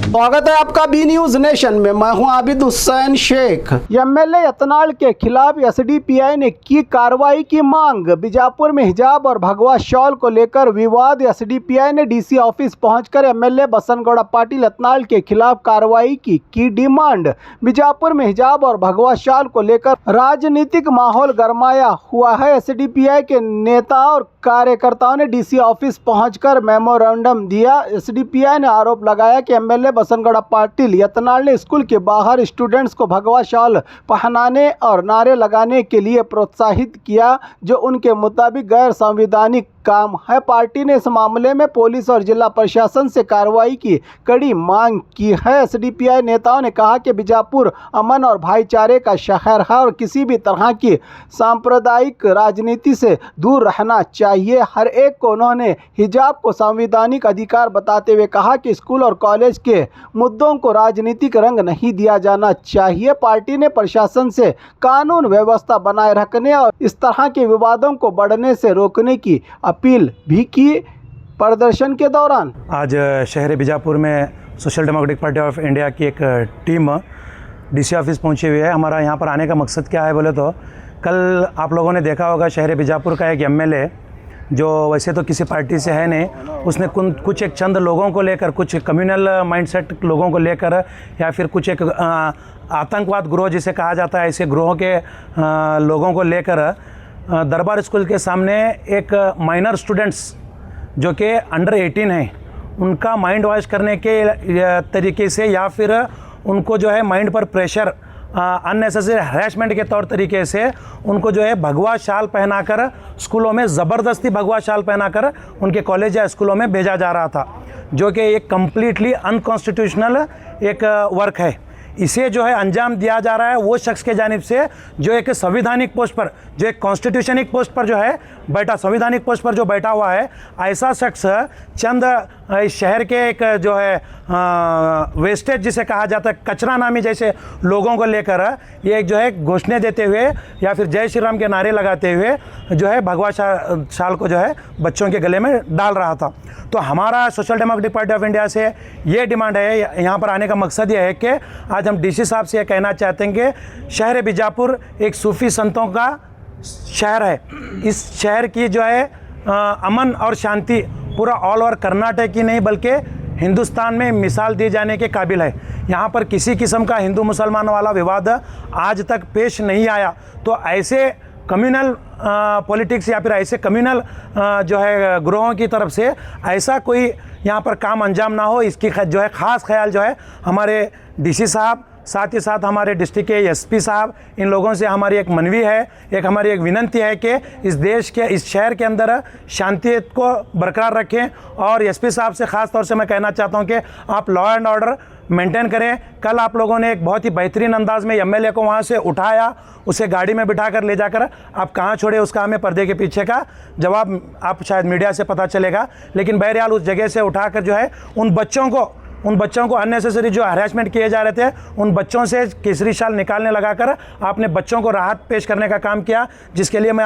स्वागत है आपका बी न्यूज नेशन में। मैं हूं आबिद हुसैन शेख। एमएलए यत्नाल के खिलाफ एसडीपीआई ने की कार्रवाई की मांग। बीजापुर में हिजाब और भगवा शॉल को लेकर विवाद। एसडीपीआई ने डीसी ऑफिस पहुंचकर एमएलए बसनगौड़ा पाटिल यत्नाल के खिलाफ कार्रवाई की डिमांड। बीजापुर में हिजाब और भगवा शॉल को लेकर राजनीतिक माहौल गरमाया हुआ है। एसडीपीआई के नेता और कार्यकर्ताओं ने डीसी ऑफिस पहुंचकर मेमोरेंडम दिया। एसडीपीआई ने आरोप लगाया कि एमएलए बसनगौड़ा पाटिल यत्नाल ने स्कूल के बाहर स्टूडेंट्स को भगवा शॉल पहनाने और नारे लगाने के लिए प्रोत्साहित किया, जो उनके मुताबिक गैर संवैधानिक काम है। पार्टी ने इस मामले में पुलिस और जिला प्रशासन से कार्रवाई की कड़ी मांग की है। एसडीपीआई नेताओं ने कहा कि बीजापुर अमन और भाईचारे का शहर है और किसी भी तरह की सांप्रदायिक राजनीति से दूर रहना चाहिए। हर एक को उन्होंने हिजाब को संवैधानिक अधिकार बताते हुए कहा कि स्कूल और कॉलेज के मुद्दों को राजनीतिक रंग नहीं दिया जाना चाहिए। पार्टी ने प्रशासन से कानून व्यवस्था बनाए रखने और इस तरह के विवादों को बढ़ने से रोकने की अपील भी की। प्रदर्शन के दौरान आज शहर बीजापुर में social democratic party of India की एक टीम डीसी ऑफिस पहुंची हुई है। हमारा यहाँ पर आने का मकसद क्या है बोले तो, कल आप लोगों ने देखा होगा शहर बीजापुर का एक एमएलए जो वैसे तो किसी पार्टी से है नहीं, उसने कुछ एक चंद लोगों को लेकर, कुछ कम्युनल माइंडसेट लोगों को लेकर या फिर कुछ एक आतंकवाद ग्रोह जिसे कहा जाता है, ऐसे ग्रोह के लोगों को लेकर दरबार स्कूल के सामने एक माइनर स्टूडेंट्स जो कि अंडर 18 हैं, उनका माइंड वॉश करने के तरीके से या फिर उनको जो है माइंड पर प्रेशर, अननेसेसरी हरेसमेंट के तौर तरीके से उनको जो है भगवा शाल पहनाकर स्कूलों में ज़बरदस्ती भगवा शाल पहनाकर उनके कॉलेज या स्कूलों में भेजा जा रहा था, जो कि एक कम्प्लीटली अनकॉन्स्टिट्यूशनल एक वर्क है। इसे जो है अंजाम दिया जा रहा है वो शख्स के जानिब से जो एक संवैधानिक पोस्ट पर, जो एक कॉन्स्टिट्यूशनिक पोस्ट पर जो है बैठा, संवैधानिक पोस्ट पर जो बैठा हुआ है, ऐसा शख्स चंद इस शहर के एक जो है वेस्टेज जिसे कहा जाता है, कचरा नामी जैसे लोगों को लेकर ये एक जो है घोषणाएं देते हुए या फिर जय श्री राम के नारे लगाते हुए जो है भगवा शाल को जो है बच्चों के गले में डाल रहा था। तो हमारा social democratic party of India से ये डिमांड है, यहाँ पर आने का मकसद ये है कि आज हम डीसी साहब से ये कहना चाहते हैं कि शहर बीजापुर एक सूफी संतों का शहर है। इस शहर की जो है अमन और शांति पूरा ऑल ओवर कर्नाटक ही नहीं बल्कि हिंदुस्तान में मिसाल दी जाने के काबिल है। यहाँ पर किसी किस्म का हिंदू मुसलमान वाला विवाद आज तक पेश नहीं आया। तो ऐसे कम्युनल पॉलिटिक्स या फिर ऐसे कम्युनल जो है ग्रोहों की तरफ से ऐसा कोई यहाँ पर काम अंजाम ना हो, इसकी जो है ख़ास ख्याल जो है हमारे डीसी साहब, साथ ही साथ हमारे डिस्ट्रिक्ट के एसपी साहब, इन लोगों से हमारी एक मनवी है, हमारी एक विनंती है कि इस देश के, इस शहर के अंदर शांति को बरकरार रखें। और एसपी साहब से ख़ास तौर से मैं कहना चाहता हूं कि आप लॉ एंड ऑर्डर मेंटेन करें। कल आप लोगों ने एक बहुत ही बेहतरीन अंदाज में एमएलए को वहाँ से उठाया, उसे गाड़ी में बिठाकर ले जाकर आप कहाँ छोड़े उसका हमें पर्दे के पीछे का जवाब आप शायद मीडिया से पता चलेगा। लेकिन बहरहाल उस जगह से उठाकर जो है उन बच्चों को अननेसेसरी जो हरासमेंट किए जा रहे थे, उन बच्चों से केसरी शाल निकालने लगाकर आपने बच्चों को राहत पेश करने का काम किया, जिसके लिए मैं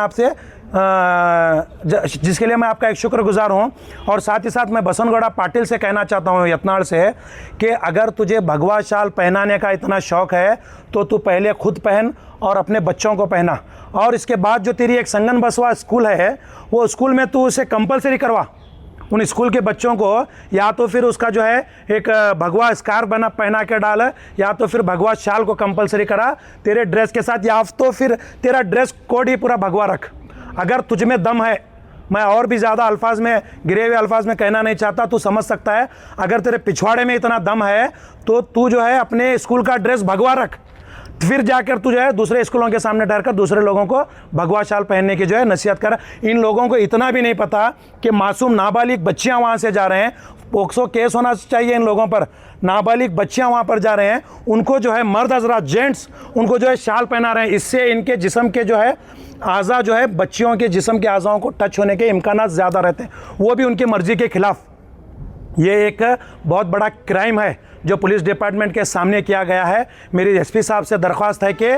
आपका एक शुक्रगुजार हूं। और साथ ही साथ मैं बसनगौड़ा पाटिल से कहना चाहता हूं, यत्नाल से, कि अगर तुझे भगवा शाल पहनाने का इतना शौक़ है तो तू पहले खुद पहन और अपने बच्चों को पहना, और इसके बाद जो तेरी एक संगन बसवा स्कूल है वो स्कूल में तू उसे कंपलसरी करवा। उन स्कूल के बच्चों को या तो फिर उसका जो है एक भगवा स्कार्फ पहना के डाल, या तो फिर भगवा शाल को कंपलसरी करा तेरे ड्रेस के साथ, या तो फिर तेरा ड्रेस कोड ही पूरा भगवा रख। अगर तुझ में दम है, मैं और भी ज़्यादा अल्फाज में, गिरे हुए अल्फाज में कहना नहीं चाहता, तू समझ सकता है, अगर तेरे पिछवाड़े में इतना दम है तो तू जो है अपने स्कूल का ड्रेस भगवा रख, फिर जाकर तू जो है दूसरे स्कूलों के सामने डरकर दूसरे लोगों को भगवा शाल पहनने की जो है नसीहत कर। इन लोगों को इतना भी नहीं पता कि मासूम नाबालिग बच्चियां वहां से जा रहे हैं, पोक्सो केस होना चाहिए इन लोगों पर। नाबालिग बच्चियां वहां पर जा रहे हैं, उनको जो है मर्द हजरात, जेंट्स, उनको जो है शाल पहना रहे हैं। इससे इनके जिस्म के जो है आज़ा जो है, बच्चियों के जिस्म के आज़ाओं को टच होने के इम्कानात ज़्यादा रहते हैं, वो भी उनकी मर्जी के खिलाफ। ये एक बहुत बड़ा क्राइम है जो पुलिस डिपार्टमेंट के सामने किया गया है। मेरी एसपी साहब से दरख्वास्त है कि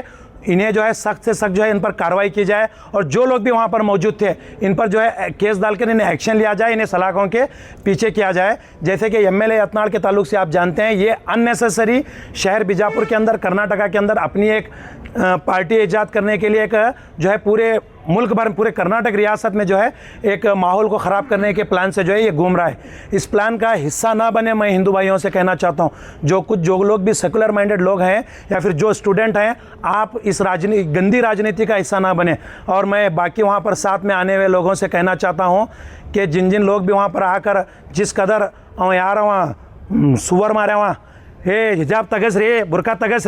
इन्हें जो है सख्त से सख्त जो है इन पर कार्रवाई की जाए और जो लोग भी वहाँ पर मौजूद थे इन पर जो है केस डालकर इन्हें एक्शन लिया जाए, इन्हें सलाखों के पीछे किया जाए। जैसे कि एमएलए यत्नाल के ताल्लुक से आप जानते हैं ये अननेसेसरी शहर बीजापुर के अंदर, कर्नाटका के अंदर अपनी एक पार्टी ईजाद करने के लिए एक जो है पूरे मुल्क भर, पूरे कर्नाटक रियासत में जो है एक माहौल को ख़राब करने के प्लान से जो है ये घूम रहा है। इस प्लान का हिस्सा ना बने, मैं हिंदू भाइयों से कहना चाहता हूँ। जो लोग भी सेकुलर माइंडेड लोग हैं या फिर जो स्टूडेंट हैं, आप इस गंदी राजनीति का हिस्सा ना बने। और मैं बाकी वहाँ पर साथ में आने वाले लोगों से कहना चाहता हूँ कि जिन लोग भी वहाँ पर आकर जिस कदर यार वहाँ सुअर मारे वहाँ हे हिजाब तगस रे बुर्का तगस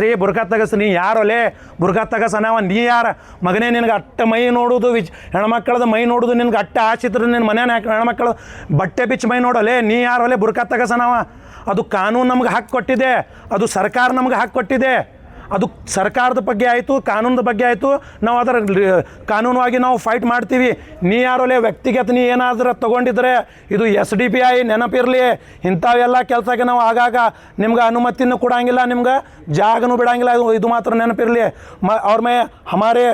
नहीं यार ಒಲೆ ಬುರ್ಕಾ ತಗಸ್ ಅನ್ನವ ನೀ ಯಾರ ಮಗನೇ ನಿನಗೆ ಅಟ್ಟ ಮೈ ನೋಡೋದು ಹೆಣ್ಮಕ್ಳದ ಮೈ ನೋಡೋದು ನಿನಗೆ ಅಟ್ಟ ಆಚಿತ್ರ ನಿನ್ನ ಮನೆ ಹೆಣ್ಮಕ್ಳು ಬಟ್ಟೆ ಬಿಚ್ಚ ಮೈ ನೋಡೋಲೆ ನೀ ಯಾರು ಒಲೆ ಬುರ್ಕಾ ತಗಸ್ ಅನ್ನವ ಅದು ಕಾನೂನು ನಮ್ಗೆ ಹಕ್ಕು ಕೊಟ್ಟಿದೆ, ಅದು ಸರ್ಕಾರ ನಮ್ಗೆ ಹಕ್ಕು ಕೊಟ್ಟಿದೆ। ಅದು ಸರ್ಕಾರದ ಬಗ್ಗೆ ಆಯಿತು, ಕಾನೂನದ ಬಗ್ಗೆ ಆಯಿತು, ನಾವು ಅದರ ಕಾನೂನುವಾಗಿ ನಾವು ಫೈಟ್ ಮಾಡ್ತೀವಿ। ನೀ ಯಾರೋಲೆ ವ್ಯಕ್ತಿಗತ ನೀ ಏನಾದರೂ ತೊಗೊಂಡಿದ್ರೆ ಇದು SDPI ನೆನಪಿರಲಿ, ಇಂಥವೆಲ್ಲ ಕೆಲಸಕ್ಕೆ ನಾವು ಆಗಾಗ ನಿಮ್ಗೆ ಅನುಮತಿನೂ ಕೊಡೋಂಗಿಲ್ಲ, ನಿಮ್ಗೆ ಜಾಗನೂ ಬಿಡೋಂಗಿಲ್ಲ, ಇದು ಮಾತ್ರ ನೆನಪಿರಲಿ। और मैं हमारे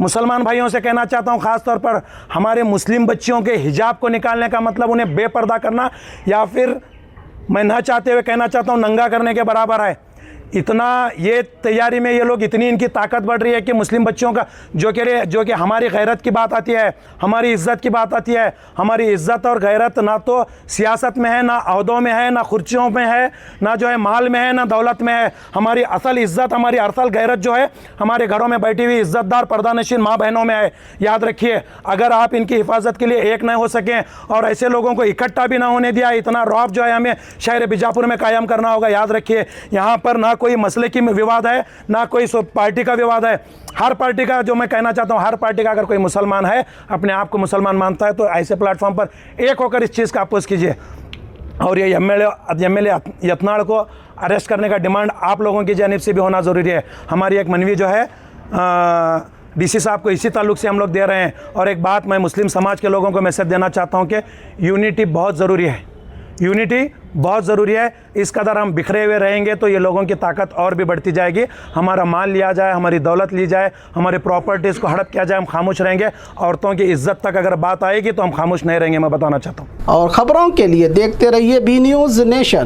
मुसलमान भाइयों से कहना चाहता हूँ, ख़ास तौर पर हमारे मुस्लिम बच्चियों के हिजाब को निकालने का मतलब उन्हें बेपर्दा करना या फिर मैं ना चाहते हुए कहना चाहता हूँ नंगा करने के बराबर है। इतना ये तैयारी में ये लोग, इतनी इनकी ताकत बढ़ रही है कि मुस्लिम बच्चों का जो कि हमारी गैरत की बात आती है, हमारी इज़्ज़त की बात आती है। हमारी इज़्ज़त और गैरत ना तो सियासत में है, ना अहदों में है, ना खुर्चियों में है, ना जो है माल में है, ना दौलत में है। हमारी असल इज़्ज़त, हमारी असल गैरत जो है हमारे घरों में बैठी हुई इज़्ज़तदार पर्दानशीन माँ बहनों में है। याद रखिए, अगर आप इनकी हिफाजत के लिए एक न हो सकें और ऐसे लोगों को इकट्ठा भी ना होने दिया, इतना रौब जो है हमें शहर बीजापुर में कायम करना होगा। याद रखिए, यहाँ पर ना कोई मसले की विवाद है, ना कोई पार्टी का विवाद है। हर पार्टी का, जो मैं कहना चाहता हूँ, हर पार्टी का अगर कोई मुसलमान है, अपने आप को मुसलमान मानता है, तो ऐसे प्लेटफॉर्म पर एक होकर इस चीज़ का अपोज कीजिए। और ये एमएलए यत्नाल को अरेस्ट करने का डिमांड आप लोगों की जानिब से भी होना ज़रूरी है। हमारी एक मनवी जो है DC साहब को इसी ताल्लुक से हम लोग दे रहे हैं। और एक बात मैं मुस्लिम समाज के लोगों को मैसेज देना चाहता हूँ कि यूनिटी बहुत ज़रूरी है, यूनिटी बहुत ज़रूरी है। इस कदर हम बिखरे हुए रहेंगे तो ये लोगों की ताकत और भी बढ़ती जाएगी। हमारा माल लिया जाए, हमारी दौलत ली जाए, हमारी प्रॉपर्टीज़ को हड़प किया जाए, हम खामोश रहेंगे। औरतों की इज्जत तक अगर बात आएगी तो हम खामोश नहीं रहेंगे, मैं बताना चाहता हूँ। और ख़बरों के लिए देखते रहिए B News नेशन।